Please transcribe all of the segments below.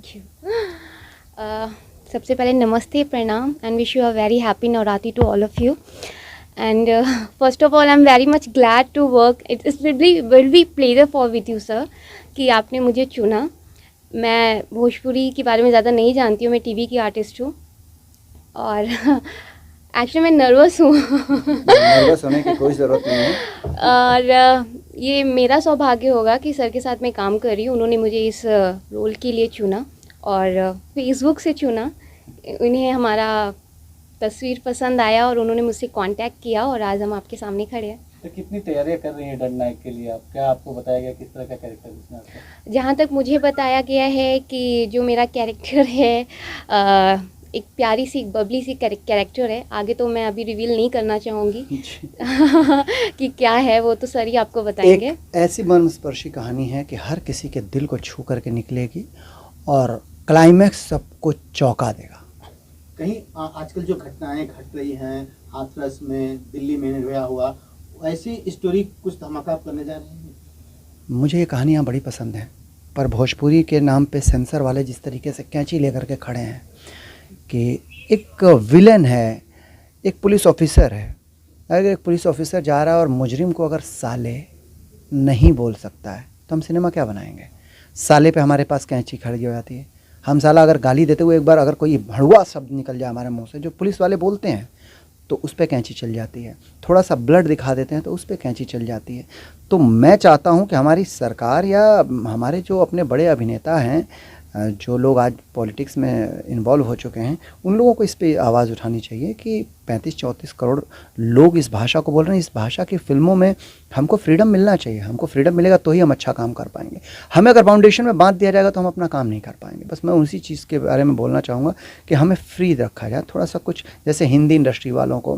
Thank you. सबसे पहले नमस्ते, प्रणाम and wish you a very happy Navratri to all of you. And first of all I am very much glad to work, it is will be pleasure for with you sir कि आपने मुझे चुना। मैं भोजपुरी के बारे में ज़्यादा नहीं जानती हूँ, मैं टीवी की आर्टिस्ट हूँ और एक्चुअली मैं नर्वस हूँ। नर्वस होने की कोई ज़रूरत नहीं है। और ये मेरा सौभाग्य होगा कि सर के साथ मैं काम कर रही हूँ। उन्होंने मुझे इस रोल के लिए चुना और फेसबुक से चुना। उन्हें हमारा तस्वीर पसंद आया और उन्होंने मुझसे कांटेक्ट किया और आज हम आपके सामने खड़े हैं। तो कितनी तैयारियां कर रही हैं दंड नायक के लिए आप? क्या आपको बताया गया किस तरह का कैरेक्टर इसमें आपका? जहाँ तक मुझे बताया गया है कि जो मेरा कैरेक्टर है एक प्यारी सी बबली सी कैरेक्टर है। आगे तो मैं अभी रिवील नहीं करना चाहूँगी कि क्या है, वो तो सर ही आपको बताएंगे। एक ऐसी मर्मस्पर्शी कहानी है कि हर किसी के दिल को छू करके निकलेगी और क्लाइमैक्स सबको चौंका देगा। कहीं आजकल जो घटनाएं घट रही हैं, हाथरस में, दिल्ली में निर्भया हुआ, ऐसी स्टोरी कुछ धमाका आप करने जा रहे हैं? मुझे ये कहानियाँ बड़ी पसंद हैं, पर भोजपुरी के नाम पे सेंसर वाले जिस तरीके से कैंची लेकर के खड़े हैं कि एक विलन है, एक पुलिस ऑफिसर है। अगर एक पुलिस ऑफिसर जा रहा है और मुजरिम को अगर साले नहीं बोल सकता है तो हम सिनेमा क्या बनाएंगे? साले पे हमारे पास कैंची खड़ी हो जाती है। हम साला अगर गाली देते हुए एक बार अगर कोई भड़ुआ शब्द निकल जाए हमारे मुंह से जो पुलिस वाले बोलते हैं तो उस पर कैंची चल जाती है। थोड़ा सा ब्लड दिखा देते हैं तो उस पर कैंची चल जाती है। तो मैं चाहता हूं कि हमारी सरकार या हमारे जो अपने बड़े अभिनेता हैं, जो लोग आज पॉलिटिक्स में इन्वॉल्व हो चुके हैं, उन लोगों को इस पे आवाज़ उठानी चाहिए कि 35-34 करोड़ लोग इस भाषा को बोल रहे हैं। इस भाषा की फ़िल्मों में हमको फ्रीडम मिलना चाहिए। हमको फ्रीडम मिलेगा तो ही हम अच्छा काम कर पाएंगे। हमें अगर फाउंडेशन में बांध दिया जाएगा तो हम अपना काम नहीं कर पाएंगे। बस मैं उसी चीज़ के बारे में बोलना चाहूँगा कि हमें फ्री रखा जाए थोड़ा सा। कुछ जैसे हिंदी इंडस्ट्री वालों को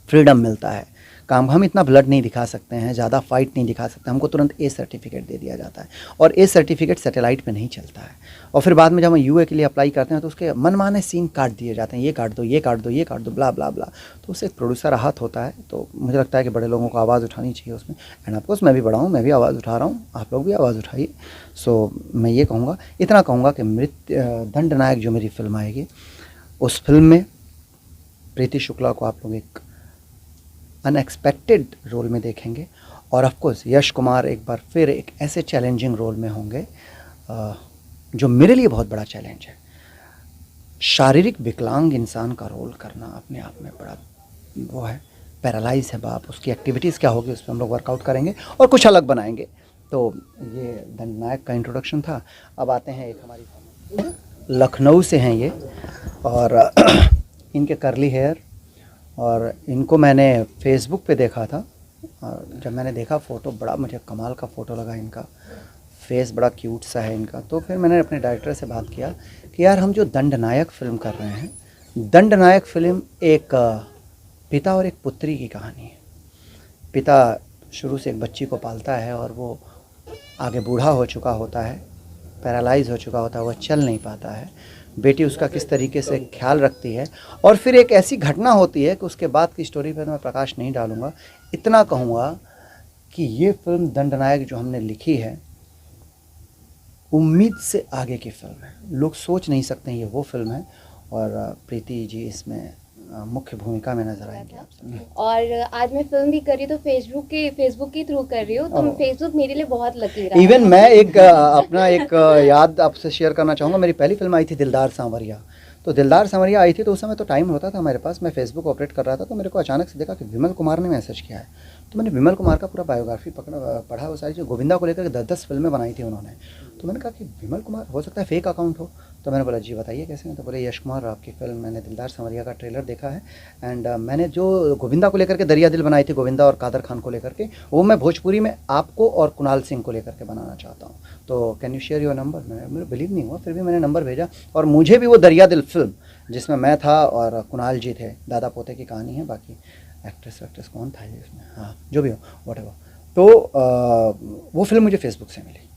फ्रीडम मिलता है काम, हम इतना ब्लड नहीं दिखा सकते हैं, ज़्यादा फाइट नहीं दिखा सकते, हमको तुरंत ए सर्टिफिकेट दे दिया जाता है और ए सर्टिफिकेट सैटेलाइट पे नहीं चलता है। और फिर बाद में जब हम यूए के लिए अप्लाई करते हैं तो उसके मनमाने सीन काट दिए जाते हैं, ये काट दो, ये काट दो, ये काट दो, ब्ला ब्ला ब्ला। तो उससे एक प्रोड्यूसर आहत होता है। तो मुझे लगता है कि बड़े लोगों को आवाज़ उठानी चाहिए उसमें। एंड ऑफकोर्स मैं भी बड़ा हूँ, मैं भी आवाज़ उठा रहा हूँ, आप लोग भी आवाज़ उठाइए। सो मैं ये कहूँगा, इतना कहूँगा कि दंड नायक जो मेरी फिल्म आएगी, उस फिल्म में प्रीति शुक्ला को आप लोग एक अनएक्सपेक्टेड रोल में देखेंगे और ऑफ कोर्स यश कुमार एक बार फिर एक ऐसे चैलेंजिंग रोल में होंगे जो मेरे लिए बहुत बड़ा चैलेंज है। शारीरिक विकलांग इंसान का रोल करना अपने आप में बड़ा वो है, पैरालाइज है बाप, उसकी एक्टिविटीज़ क्या होगी उस पर हम लोग वर्कआउट करेंगे और कुछ अलग बनाएंगे। तो ये दंड नायक का इंट्रोडक्शन था। अब आते हैं एक हमारी लखनऊ से हैं ये और इनके कर्ली हेयर और इनको मैंने फेसबुक पे देखा था और जब मैंने देखा फ़ोटो, बड़ा मुझे कमाल का फ़ोटो लगा इनका, फेस बड़ा क्यूट सा है इनका। तो फिर मैंने अपने डायरेक्टर से बात किया कि यार हम जो दंड नायक फ़िल्म कर रहे हैं, दंड नायक फ़िल्म एक पिता और एक पुत्री की कहानी है। पिता शुरू से एक बच्ची को पालता है और वो आगे बूढ़ा हो चुका होता है, पैरालाइज हो चुका होता है, वह चल नहीं पाता है। बेटी उसका किस तरीके से ख्याल रखती है और फिर एक ऐसी घटना होती है कि उसके बाद की स्टोरी पर मैं प्रकाश नहीं डालूँगा। इतना कहूँगा कि ये फिल्म दंड नायक जो हमने लिखी है, उम्मीद से आगे की फिल्म है। लोग सोच नहीं सकते ये वो फिल्म है और प्रीति जी इसमें मुख्य भूमिका में नजर आएंगे आप सब। और आज मैं फिल्म भी कर रही हूँ तो फेसबुक के थ्रू कर रही हूँ, तो फेसबुक मेरे लिए बहुत लकी रहा। इवन मैं एक अपना एक याद आपसे शेयर करना चाहूँगा। मेरी पहली फिल्म आई थी दिलदार सांवरिया। तो दिलदार सांवरिया आई थी तो उस समय तो टाइम होता था मेरे पास, मैं फेसबुक ऑपरेट कर रहा था। तो मेरे को अचानक से देखा कि विमल कुमार ने मैसेज किया है। तो मैंने विमल कुमार का पूरा बायोग्राफी पढ़ा, वो सारी जो गोविंदा को लेकर 10-10 फिल्में बनाई थी उन्होंने। तो मैंने कहा कि विमल कुमार हो सकता है फेक अकाउंट हो। तो मैंने बोला जी बताइए कैसे हैं? तो बोले यश कुमार आपकी फिल्म, मैंने दिलदार सांवरिया का ट्रेलर देखा है एंड मैंने जो गोविंदा को लेकर के दरिया दिल बनाई थी, गोविंदा और कादर खान को लेकर के, वो मैं भोजपुरी में आपको और कुणाल सिंह को लेकर के बनाना चाहता हूँ। तो can you share your number? मेरे बिलीव नहीं हुआ, फिर भी मैंने नंबर भेजा और मुझे भी वो दरिया दिल फिल्म जिसमें मैं था और कुणाल जी थे, दादा पोते की कहानी है, बाकी एक्ट्रेस कौन था ये इसमें, हाँ जो भी हो वट एवर। तो वो फिल्म मुझे फेसबुक से मिली।